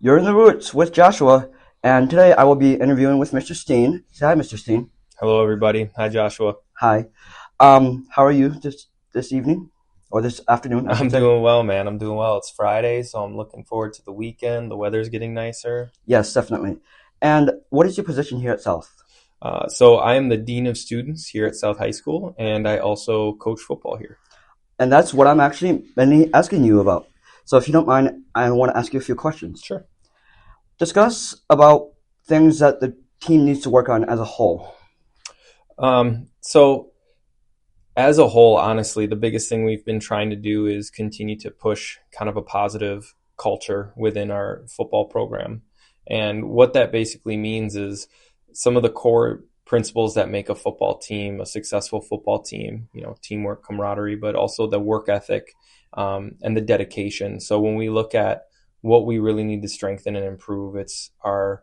You're in the Roots with Joshua, and today I will be interviewing with Mr. Steen. Say hi, Mr. Steen. Hello, everybody. Hi, Joshua. Hi. How are you this evening or this afternoon, I I'm should say? doing well, man. I'm doing well. It's Friday, so I'm looking forward to the weekend. The weather's getting nicer. Yes, definitely. And what is your position here at South? So I am the Dean of Students here at South High School, and I also coach football here. And that's what I'm actually mainly asking you about. So if you don't mind, I want to ask you a few questions. Sure. Discuss about things that the team needs to work on as a whole. So as a whole, honestly, the biggest thing we've been trying to do is continue to push kind of a positive culture within our football program. And what that basically means is some of the core principles that make a football team, a successful football team, teamwork, camaraderie, but also the work ethic, and the dedication. So when we look at what we really need to strengthen and improve, it's our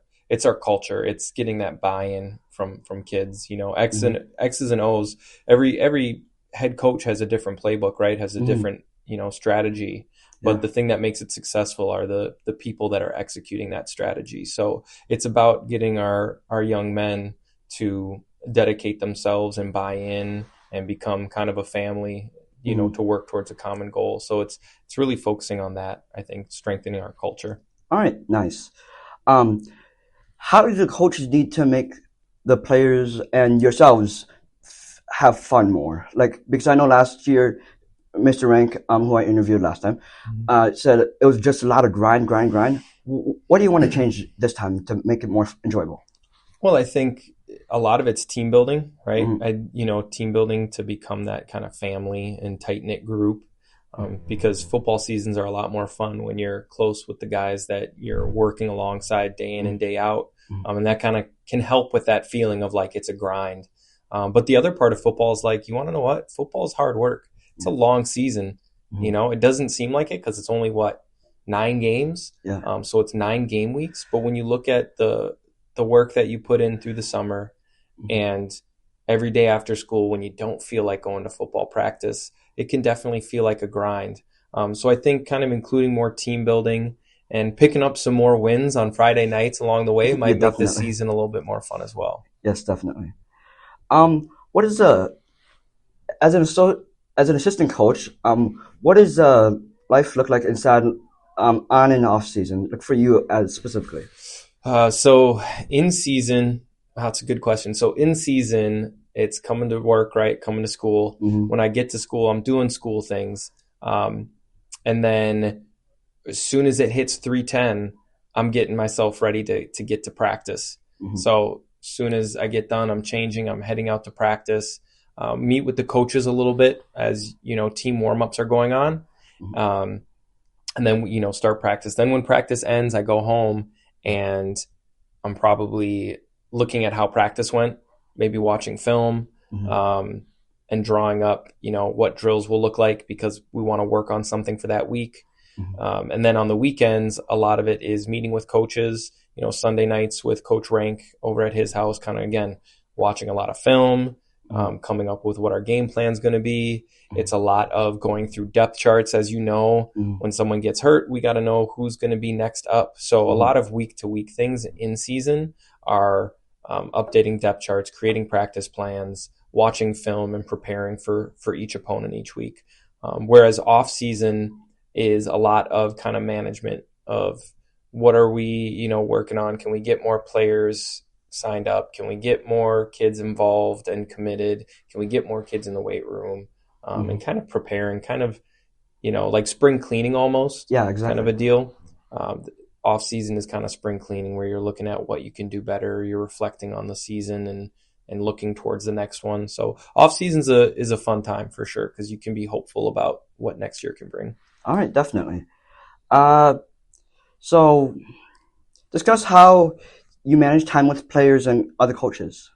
culture. It's getting that buy-in from kids. X's and O's. Every head coach has a different playbook, right? Has a different strategy. But Yeah. the thing that makes it successful are the people that are executing that strategy. So it's about getting our young men to dedicate themselves and buy in and become kind of a family, to work towards a common goal. So it's really focusing on that, I think, strengthening our culture. All right, nice. Um, how do the coaches need to make the players and yourselves have fun more? Like, because I know last year, Mr. Rank, who I interviewed last time, said it was just a lot of grind, grind, grind. What do you want to change this time to make it more enjoyable? Well, I think a lot of it's team building, right? Mm-hmm. Team building to become that kind of family and tight-knit group. Because football seasons are a lot more fun when you're close with the guys that you're working alongside day in and day out. And that kind of can help with that feeling of like it's a grind. But the other part of football is like, you want to know what? Football is hard work. It's a long season. Mm-hmm. It doesn't seem like it because it's only 9 games. Yeah. So it's 9 game weeks. But when you look at the work that you put in through the summer and every day after school, when you don't feel like going to football practice, it can definitely feel like a grind. So I think kind of including more team building and picking up some more wins on Friday nights along the way Yeah, might make this definitely. season a little bit more fun as well. Yes, definitely. What is as an assistant coach? What does life look like inside on and off season, like for you as specifically? So in season, that's a good question. So in season, it's coming to work, right? Coming to school. Mm-hmm. When I get to school, I'm doing school things. And then as soon as it hits 3:10, I'm getting myself ready to get to practice. Mm-hmm. So as soon as I get done, I'm changing, I'm heading out to practice, meet with the coaches a little bit as, team warm-ups are going on. And then, start practice. Then when practice ends, I go home and I'm probably looking at how practice went, maybe watching film, and drawing up, what drills will look like because we want to work on something for that week. And then on the weekends, a lot of it is meeting with coaches, Sunday nights with Coach Rank over at his house, kind of, again, watching a lot of film, coming up with what our game plan is going to be. It's a lot of going through depth charts. As you know, when someone gets hurt, we got to know who's going to be next up. So a lot of week-to-week things in season are updating depth charts, creating practice plans, watching film, and preparing for each opponent each week. Whereas off-season is a lot of kind of management of what are we, working on? Can we get more players signed up? Can we get more kids involved and committed? Can we get more kids in the weight room? And kind of preparing, kind of, like spring cleaning almost. Yeah, exactly. Kind of a deal. Off season is kind of spring cleaning where you're looking at what you can do better. You're reflecting on the season and looking towards the next one. So off season is a fun time for sure because you can be hopeful about what next year can bring. All right, definitely. So discuss how you manage time with players and other coaches.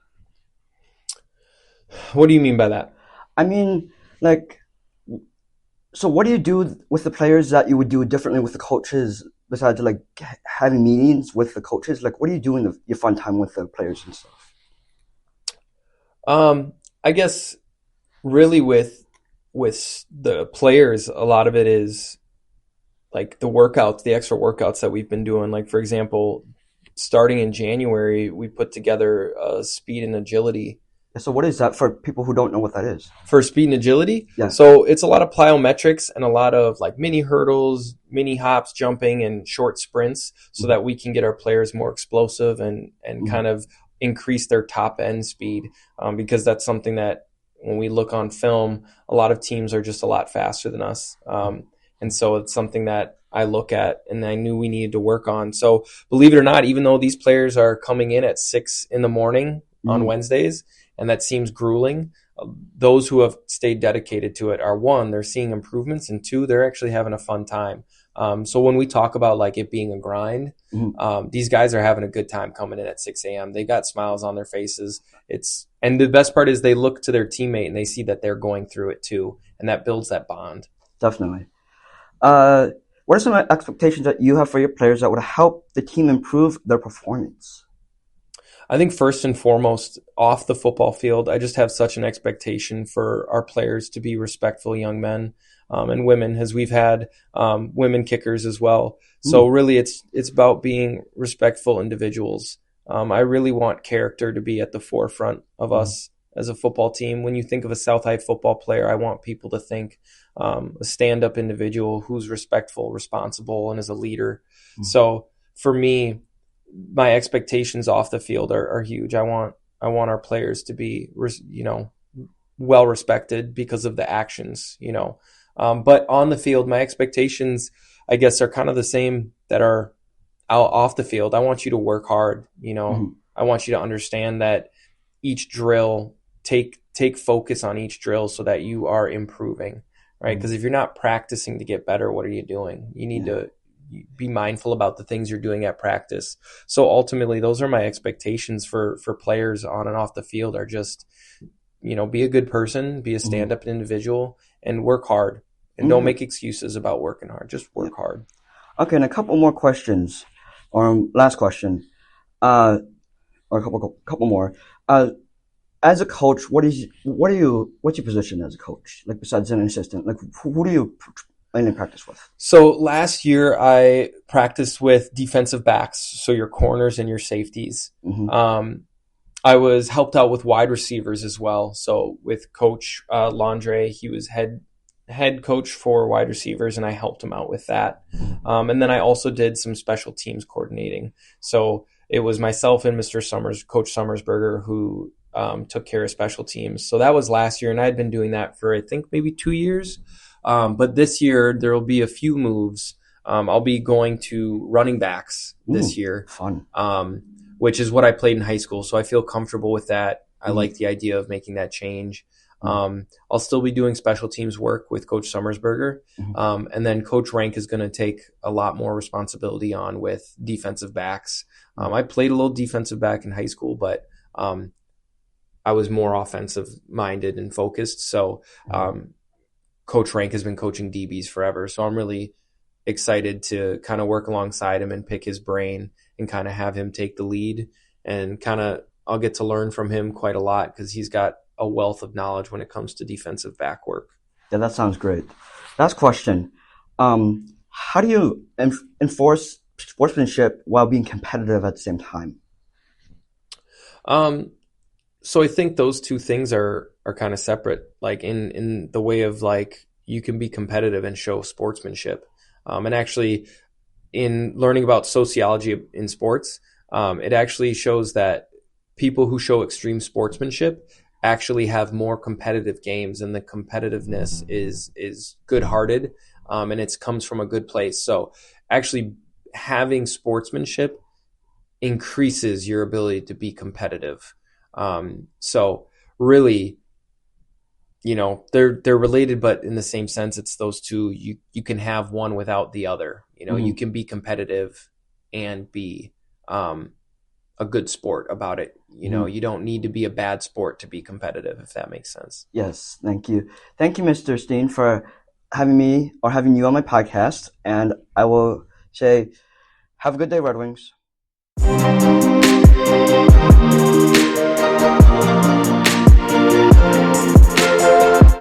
What do you mean by that? I mean, like, so what do you do with the players that you would do differently with the coaches besides like having meetings with the coaches? Like, what do you do in your fun time with the players and stuff? I guess really with the players, a lot of it is like the workouts, the extra workouts that we've been doing. Like, for example, starting in January, we put together speed and agility. So what is that for people who don't know what that is? For speed and agility? Yeah. So it's a lot of plyometrics and a lot of like mini hurdles, mini hops, jumping, and short sprints so that we can get our players more explosive and kind of increase their top end speed, because that's something that when we look on film, a lot of teams are just a lot faster than us. And so it's something that I look at and I knew we needed to work on. So believe it or not, even though these players are coming in at 6 a.m. on Wednesdays, and that seems grueling, those who have stayed dedicated to it are, one, they're seeing improvements, and two, they're actually having a fun time. So when we talk about like it being a grind, these guys are having a good time coming in at 6 a.m. They got smiles on their faces. And the best part is they look to their teammate and they see that they're going through it too, and that builds that bond. Definitely. What are some expectations that you have for your players that would help the team improve their performance? I think first and foremost, off the football field, I just have such an expectation for our players to be respectful young men and women, as we've had women kickers as well. So really, it's about being respectful individuals. I really want character to be at the forefront of us as a football team. When you think of a South High football player, I want people to think a stand-up individual who's respectful, responsible, and is a leader. So for me, my expectations off the field are huge. I want our players to be, well respected because of the actions, but on the field, my expectations, I guess, are kind of the same that are out off the field. I want you to work hard. I want you to understand that each drill, take focus on each drill so that you are improving, right? Because if you're not practicing to get better, what are you doing? You need to be mindful about the things you're doing at practice. So ultimately, those are my expectations for players on and off the field, are just, be a good person, be a stand-up individual, and work hard. And don't make excuses about working hard. Just work hard. Okay, and a couple more questions, or last question, or a couple more. As a coach, what's your position as a coach? Like, besides an assistant, like who do you mainly practice with? So last year I practiced with defensive backs, so your corners and your safeties. I was helped out with wide receivers as well. So with Coach Landre, he was head coach for wide receivers, and I helped him out with that. And then I also did some special teams coordinating. So it was myself and Coach Summersberger, who took care of special teams. So that was last year, and I had been doing that for, I think, maybe 2 years. But this year, there will be a few moves. I'll be going to running backs this year. Fun. Which is what I played in high school. So I feel comfortable with that. I like the idea of making that change. I'll still be doing special teams work with Coach Summersberger. And then Coach Rank is going to take a lot more responsibility on with defensive backs. I played a little defensive back in high school, but I was more offensive minded and focused. So Coach Rank has been coaching DBs forever. So I'm really excited to kind of work alongside him and pick his brain and kind of have him take the lead, and kind of I'll get to learn from him quite a lot because he's got a wealth of knowledge when it comes to defensive back work. Yeah, that sounds great. Last question. How do you enforce sportsmanship while being competitive at the same time? So I think those two things are kind of separate, like in the way of, like, you can be competitive and show sportsmanship. And actually, in learning about sociology in sports, it actually shows that people who show extreme sportsmanship actually have more competitive games, and the competitiveness is good-hearted, and it comes from a good place. So actually having sportsmanship increases your ability to be competitive. So really, they're related, but in the same sense, it's those two. You can have one without the other. You can be competitive and be a good sport about it. You don't need to be a bad sport to be competitive, if that makes sense. Yes, thank you. Thank you, Mr. Steen, for having me or having you on my podcast. And I will say, have a good day, Red Wings.